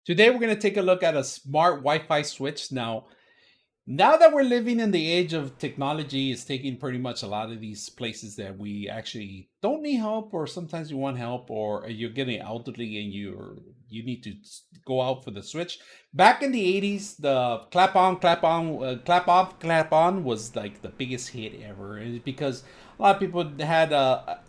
Today we're going to take a look at a smart Wi-Fi switch. Now that we're living in the age of technology, it's taking pretty much a lot of these places that we actually don't need help, or sometimes you want help, or you're getting elderly and you need to go out for the switch. Back in the 80s, the clap on, clap on, clap off, clap on was like the biggest hit ever, because a lot of people had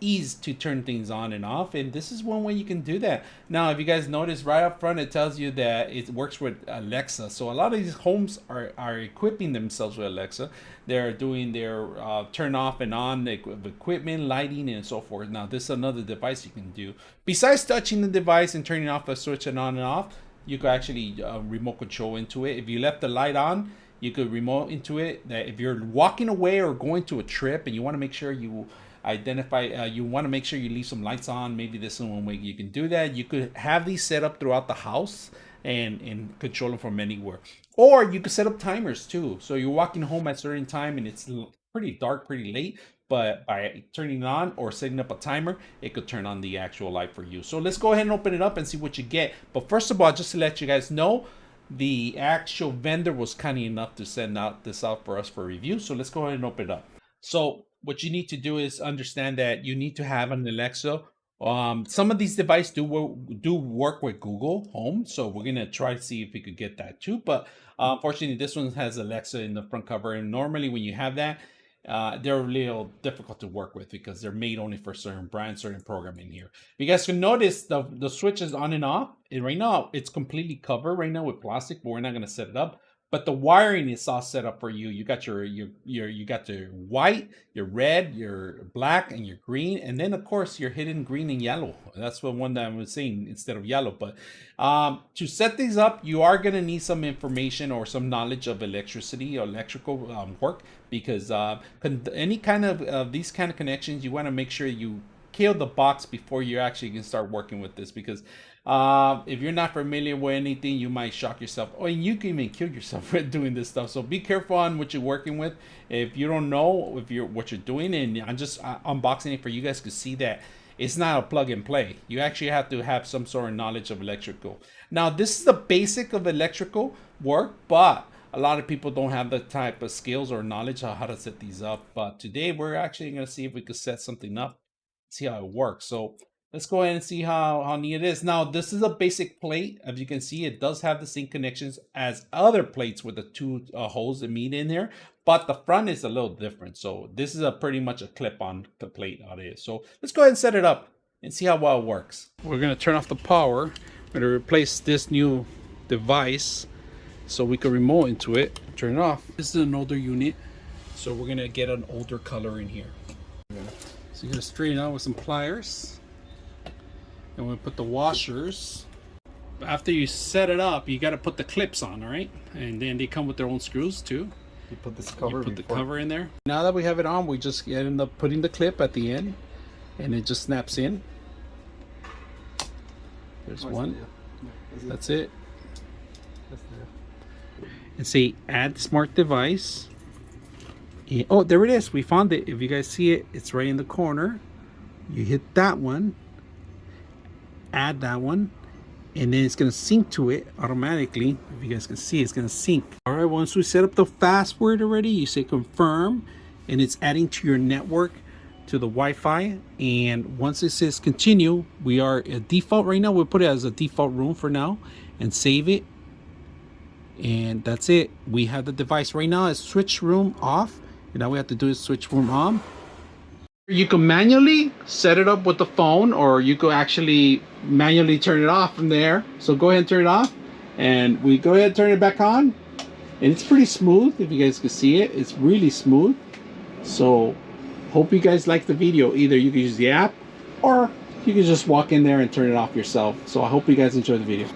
ease to turn things on and off, and this is one way you can do that. Now, if you guys notice right up front, it tells you that it works with Alexa. So a lot of these homes are equipping themselves with Alexa. They're doing their turn off and on equipment, lighting, and so forth. Now, this is another device you can do. Besides touching the device and turning off the switch and on and off, you could actually remote control into it. If you left the light on, you could remote into it. That if you're walking away or going to a trip and you want to make sure you identify, you want to make sure you leave some lights on, maybe this is one way you can do that. You could have these set up throughout the house and control them from anywhere. Or you could set up timers too. So you're walking home at a certain time and it's pretty dark, pretty late, but by turning it on or setting up a timer, it could turn on the actual light for you. So let's go ahead and open it up and see what you get. But first of all, just to let you guys know, the actual vendor was kind enough to send this out for us for review. So let's go ahead and open it up. So what you need to do is understand that you need to have an Alexa. Some of these devices do work with Google Home, so we're gonna try to see if we could get that too. But unfortunately, this one has Alexa in the front cover, and normally when you have that, they're a little difficult to work with because they're made only for certain brands, certain programming here. You guys can notice the switch is on and off, and right now it's completely covered right now with plastic, but we're not gonna set it up. But the wiring is all set up for you. You got you got your white, your red, your black, and your green, and then of course your hidden green and yellow. That's the one that I was saying instead of yellow. But to set these up, you are gonna need some information or some knowledge of electricity or electrical work, because any kind of these kind of connections, you want to make sure you kill the box before you actually can start working with this, because if you're not familiar with anything, you might shock yourself, or you can even kill yourself with doing this stuff. So be careful on what you're working with. If you don't know what you're doing, and I'm just unboxing it for you guys to see that it's not a plug and play. You actually have to have some sort of knowledge of electrical. Now, this is the basic of electrical work, but a lot of people don't have the type of skills or knowledge of how to set these up. But today we're actually going to see if we could set something up, see how it works. So let's go ahead and see how neat it is. Now, this is a basic plate. As you can see, it does have the same connections as other plates with the two holes that meet in there, but the front is a little different. So this is pretty much a clip-on plate out of it. So let's go ahead and set it up and see how well it works. We're going to turn off the power. We're going to replace this new device so we can remote into it, turn it off. This is an older unit, so we're going to get an older color in here. So you're going to straighten out with some pliers. And we put the washers. After you set it up, you got to put the clips on, all right? And then they come with their own screws too. You put this cover. You put the cover in there. Now that we have it on, we just end up putting the clip at the end, and it just snaps in. There's one. That's it. And say add smart device. Oh, there it is. We found it. If you guys see it, it's right in the corner. You hit that one. Add that one, and then it's going to sync to it automatically. If you guys can see, it's going to sync. All right, once we set up the password already, you say confirm, and it's adding to your network, to the Wi-Fi. And once it says continue, we are at default right now. We'll put it as a default room for now and save it. And that's it. We have the device right now as switch room off, and all we have to do is switch room on. You can manually set it up with the phone, or you could actually manually turn it off from there. So go ahead and turn it off, and we go ahead and turn it back on, and it's pretty smooth. If you guys can see it, it's really smooth. So hope you guys like the video. Either you can use the app, or you can just walk in there and turn it off yourself. So I hope you guys enjoy the video.